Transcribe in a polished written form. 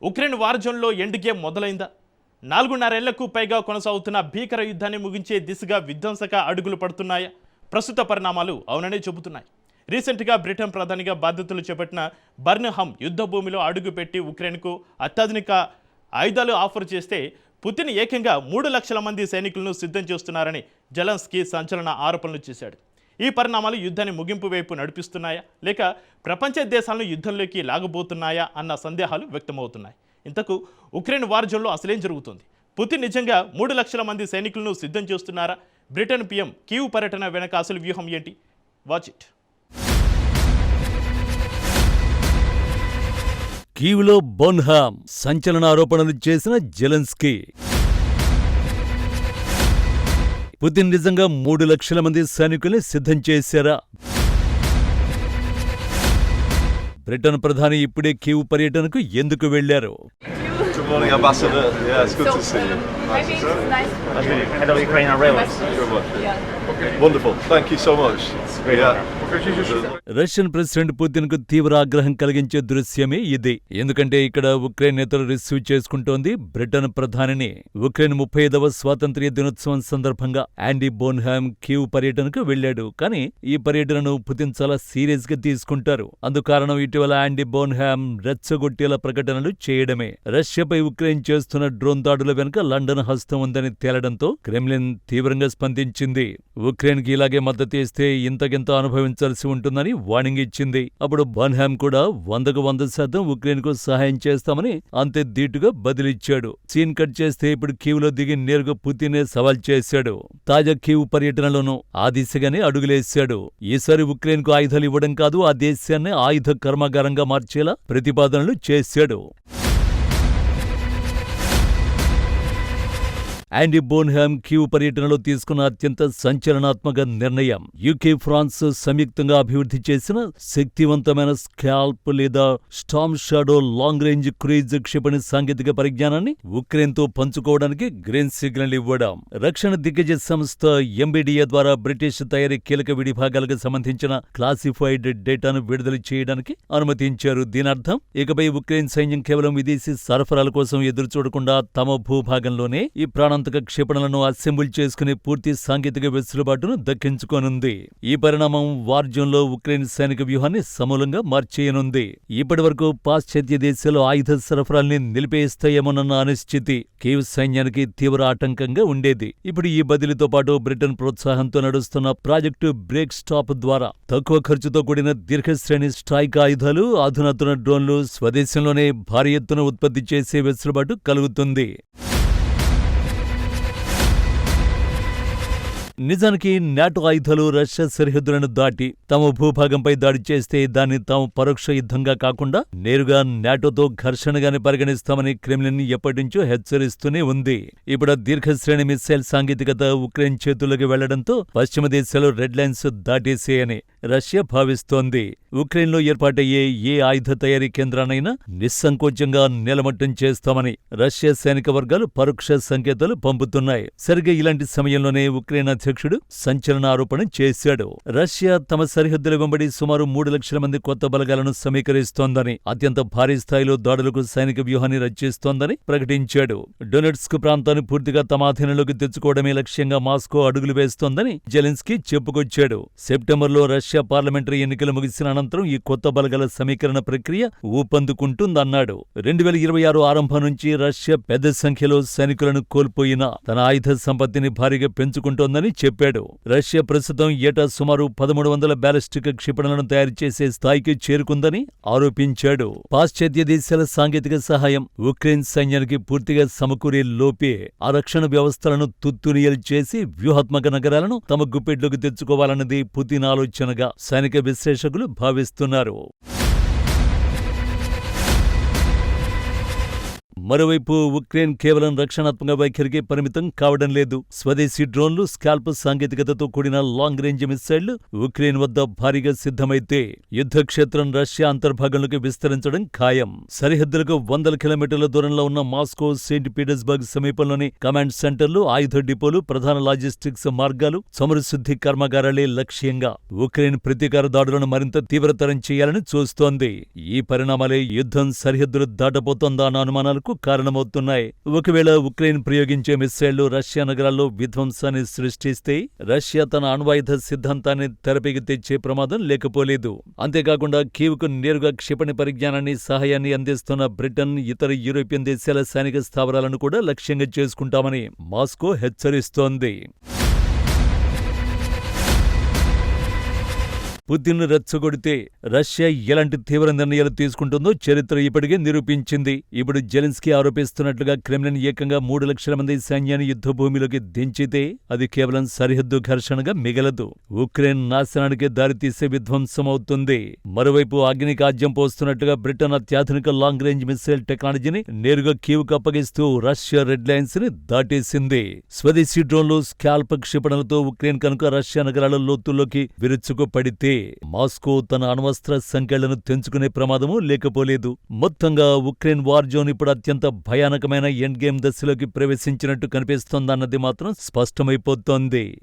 Ukraine war జోన్లో end game మొదలైందా? 4.5 ఏళ్లకు పైగా కొనసాగుతున్న భీకర యుద్ధాన్ని ముగించే దిశగా విధ్వంసక అడుగులు పడుతున్నాయా? ప్రస్తుత పరిణామాలు అవుననే చెబుతున్నాయి. రీసెంట్గా బ్రిటన్ ప్రధానిగా బాధ్యతలు చేపట్టిన బర్న్హమ్ యుద్ధ భూమిలో అడుగుపెట్టి ఉక్రెయిన్కు అత్యాధునిక ఆయుధాలు ఆఫర్ చేస్తే పుతిన్ ఏకంగా 3 లక్షల మంది సైనికులను సిద్ధం చేస్తున్నారని జెలెన్స్కీ సంచలన ఆరోపణలు చేశాడు. ఈ పరిణామాలు యుద్ధాన్ని ముగింపు వైపు నడిపిస్తున్నాయా లేక ప్రపంచ దేశాలను యుద్ధంలోకి లాగబోతున్నాయా అన్న సందేహాలు వ్యక్తమవుతున్నాయి. ఇంతకు ఉక్రెయిన్ వార్ జోన్లో అసలేం జరుగుతుంది? పుతిన్ నిజంగా 3 లక్షల మంది సైనికులను సిద్ధం చేస్తున్నారా? బ్రిటన్ పీఎం కీవ్ పర్యటన వెనక అసలు వ్యూహం ఏంటి? Watch it. కీవ్లో బర్న్హమ్ సంచలన ఆరోపణలు చేసిన జెలెన్స్కీ. పుతిన్ నిజంగా 3 లక్షల మంది సైనికుల్ని సిద్ధం చేశారా? బ్రిటన్ ప్రధాని ఇప్పుడే కీవ్ పర్యటనకు ఎందుకు వెళ్లారు? Good morning, Ambassador. Yeah, it's good to see you. Maybe it's nice. Head of Ukraine Railways. Good one. Yeah. Wonderful. Thank you so much. Yeah. Russian president Putin కు తీవ్ర ఆగ్రహం కలిగించే దృశ్యమే ఇది. ఎందుకంటే ఇక్కడ ఉక్రెయిన్ నేతలు రిసీవ్ చేసుకుంటోంది బ్రిటన్ ప్రధానిని. ఉక్రెయిన్ 35వ స్వాతంత్ర్య దినోత్సవం సందర్భంగా యాండీ బోన్హామ్ కీవ్ పర్యటనకు వెళ్లాడు. కానీ ఈ పర్యటనను పుతిన్ చాలా సీరియస్ గా తీసుకుంటారు. అందుకారణం ఇటీవల యాండీ బోన్హామ్ రెచ్చగొట్టేలా ప్రకటనలు చేయడమే. రష్యాపై ఉక్రెయిన్ చేస్తున్న డ్రోన్ దాడుల వెనుక లండన్ హస్తం ఉందని తేలడంతో క్రెమ్లిన్ తీవ్రంగా స్పందించింది. ఉక్రెయిన్ కి ఇలాగే మద్దతు ఇస్తే ఇంతకింత అనుభవించాల్సి ఉంటుందని వార్నింగ్ ఇచ్చింది. అప్పుడు బర్న్హమ్ కూడా 100కు 100% ఉక్రెయిన్ కు సహాయం చేస్తామని అంతే ధీటుగా బదిలిచ్చాడు. సీన్ కట్ చేస్తే ఇప్పుడు కీవ్ లో దిగి నేరుగా పుతినే సవాల్ చేశాడు. తాజా కీవ్ పర్యటనలోనూ ఆ దిశగానే అడుగులేశాడు. ఈసారి ఉక్రెయిన్ కు ఆయుధాలు ఇవ్వడం కాదు, ఆ దేశాన్ని ఆయుధ కర్మాగారంగా మార్చేలా ప్రతిపాదనలు చేశాడు. యాండీ బోన్హామ్ కీవ్ పర్యటనలో తీసుకున్న అత్యంత సంచలనాత్మక నిర్ణయం యూకే, ఫ్రాన్స్ సంయుక్తంగా అభివృద్ధి చేసిన శక్తివంతమైన స్కాల్ప్ లేదా Storm shadow long range cruise క్షిపణి సాంకేతిక పరిజ్ఞానాన్ని ఉక్రెయిన్ తో పంచుకోవడానికి గ్రీన్ సిగ్నల్ ఇవ్వడం. రక్షణ దిగ్గజ సంస్థ ఎంబీడీఏ ద్వారా బ్రిటిష్ తయారీ కీలక విడిభాగాలకు సంబంధించిన క్లాసిఫైడ్ డేటాను విడుదల చేయడానికి అనుమతించారు. దీనర్థం ఇకపై ఉక్రెయిన్ సైన్యం కేవలం విదేశీ సరఫరాల కోసం ఎదురుచూడకుండా తమ భూభాగంలోనే ఈ ప్రాణాంతక క్షిపణులను అసెంబుల్ చేసుకునే పూర్తి సాంకేతిక వెసులుబాటును దక్కించుకోనుంది. ఈ పరిణామం వార్ జోన్లో ఉక్రెయిన్ సైనిక వ్యూహాన్ని సమూలంగా మార్చేయనుంది. ఇప్పటివరకు పాశ్చాత్య దేశాలు ఆయుధ సరఫరాల్ని నిలిపేస్తాయేమోనన్న అనిశ్చితి కీవ్ సైన్యానికి తీవ్ర ఆటంకంగా ఉండేది. ఇప్పుడు ఈ బదిలీతో పాటు బ్రిటన్ ప్రోత్సాహంతో నడుస్తున్న ప్రాజెక్టు బ్రేక్ స్టాప్ ద్వారా తక్కువ ఖర్చుతో కూడిన దీర్ఘశ్రేణి స్ట్రైక్ ఆయుధాలు, అధునాతన డ్రోన్లు స్వదేశంలోనే భారీ ఎత్తున ఉత్పత్తి చేసే వెసులుబాటు కలుగుతుంది. నిజానికి నాటో ఆయుధాలు రష్యా సరిహద్దులను దాటి తమ భూభాగంపై దాడి చేస్తే దాన్ని తాము పరోక్ష యుద్ధంగా కాకుండా నేరుగా నాటోతో ఘర్షణగానే పరిగణిస్తామని క్రెమ్లిన్ ఎప్పటినుంచో హెచ్చరిస్తూనే ఉంది. ఇప్పుడు దీర్ఘశ్రేణి మిస్సైల్ సాంకేతికత ఉక్రెయిన్ చేతుల్లోకి వెళ్లడంతో పశ్చిమ దేశాలు రెడ్ లైన్స్ దాటేసేయని రష్యా భావిస్తోంది. ఉక్రెయిన్లో ఏర్పాటయ్యే ఏ ఆయుధ తయారీ కేంద్రాన్నైనా నిస్సంకోచంగా నేలమట్టం చేస్తామని రష్యా సైనిక వర్గాలు పరోక్ష సంకేతాలు పంపుతున్నాయి. సరిగ్గా ఇలాంటి సమయంలోనే ఉక్రెయిన్ అధ్యక్షుడు సంచలన ఆరోపణ చేశాడు. రష్యా తమ సరిహద్దుల వెంబడి సుమారు 3 లక్షల మంది కొత్త బలగాలను సమీకరిస్తోందని, అత్యంత భారీ స్థాయిలో దాడులకు సైనిక వ్యూహాన్ని రచిస్తోందని ప్రకటించాడు. డొనెట్స్క్ ప్రాంతాన్ని పూర్తిగా తమ ఆధీనంలోకి తెచ్చుకోవడమే లక్ష్యంగా మాస్కో అడుగులు వేస్తోందని జెలెన్స్కీ చెప్పుకొచ్చాడు. సెప్టెంబర్లో రష్యా పార్లమెంటరీ ఎన్నికలు ముగిసిన అనంతరం ఈ కొత్త బలగాల సమీకరణ ప్రక్రియ ఊపందుకుంటుందన్నాడు. 2026 ఆరంభం నుంచి రష్యా పెద్ద సంఖ్యలో సైనికులను కోల్పోయినా తన ఆయుధ సంపత్తిని భారీగా పెంచుకుంటోందని చెప్పాడు. రష్యా ప్రస్తుతం ఏటా సుమారు 1300 బ్యాలిస్టిక్ క్షిపణులను తయారు చేసే స్థాయికి చేరుకుందని ఆరోపించాడు. పాశ్చాత్య దేశాల సాంకేతిక సహాయం ఉక్రెయిన్ సైన్యానికి పూర్తిగా సమకూరే లోపే ఆ రక్షణ వ్యవస్థలను తుత్తునియలు చేసి వ్యూహాత్మక నగరాలను తమ గుప్పెట్లోకి తెచ్చుకోవాలన్నది పుతిన్ ఆలోచనగా సైనిక విశ్లేషకులు భావిస్తున్నారు. మరోవైపు ఉక్రెయిన్ కేవలం రక్షణాత్మక వైఖరికి పరిమితం కావడం లేదు. స్వదేశీ డ్రోన్లు, స్కాల్ప్ సాంకేతికతతో కూడిన లాంగ్ రేంజ్ మిసైళ్లు ఉక్రెయిన్ వద్ద భారీగా సిద్ధమైతే యుద్ధక్షేత్రం రష్యా అంతర్భాగంలోకి విస్తరించడం ఖాయం. సరిహద్దులకు 100 కిలోమీటర్ల దూరంలో ఉన్న మాస్కో, సెయింట్ పీటర్స్బర్గ్ సమీపంలోని కమాండ్ సెంటర్లు, ఆయుధ డిపోలు, ప్రధాన లాజిస్టిక్స్ మార్గాలు, చమురు శుద్ధి కర్మాగారాలే లక్ష్యంగా ఉక్రెయిన్ ప్రతీకార దాడులను మరింత తీవ్రతరం చేయాలని చూస్తోంది. ఈ పరిణామాలే యుద్ధం సరిహద్దులు దాటబోతోందా అన్న అనుమానాలకు కారణమవుతున్నాయి. ఒకవేళ ఉక్రెయిన్ ప్రయోగించే మిస్సైళ్లు రష్యా నగరాల్లో విధ్వంసాన్ని సృష్టిస్తే రష్యా తన అణ్వాయుధ సిద్ధాంతాన్ని తెరపైకి తెచ్చే ప్రమాదం లేకపోలేదు. అంతేకాకుండా కీవ్కు నేరుగా క్షిపణి పరిజ్ఞానాన్ని, సహాయాన్ని అందిస్తున్న బ్రిటన్, ఇతర యూరోపియన్ దేశాల సైనిక స్థావరాలను కూడా లక్ష్యంగా చేసుకుంటామని మాస్కో హెచ్చరిస్తోంది. పుతిన్ రెచ్చగొడితే రష్యా ఎలాంటి తీవ్ర నిర్ణయాలు తీసుకుంటుందో చరిత్ర ఇప్పటికే నిరూపించింది. ఇప్పుడు జెలెన్స్కీ ఆరోపిస్తున్నట్లుగా క్రెమ్లిన్ ఏకంగా 3 లక్షల మంది సైన్యాన్ని యుద్ధభూమిలోకి దించితే అది కేవలం సరిహద్దు ఘర్షణగా మిగలదు, ఉక్రెయిన్ నాశనానికి దారితీసే విధ్వంసమవుతుంది. మరోవైపు అగ్నికాజ్యం పోస్తున్నట్లుగా బ్రిటన్ అత్యాధునిక లాంగ్ రేంజ్ మిసైల్ టెక్నాలజీని నేరుగా కీవ్కు అప్పగిస్తూ రష్యా రెడ్ లైన్స్ ని దాటేసింది. స్వదేశీ డ్రోన్లు, స్కాల్ప్ క్షిపణులతో ఉక్రెయిన్ కనుక రష్యా నగరాల లోతుల్లోకి విరుచుకుపడితే మాస్కో తన అణ్వస్త్ర సంఖ్యలను తెంచుకునే ప్రమాదమూ లేకపోలేదు. మొత్తంగా ఉక్రెయిన్ వార్ జోన్ ఇప్పుడు అత్యంత భయానకమైన ఎండ్ గేమ్ దశలోకి ప్రవేశించినట్టు కనిపిస్తోందన్నది మాత్రం స్పష్టమైపోతోంది.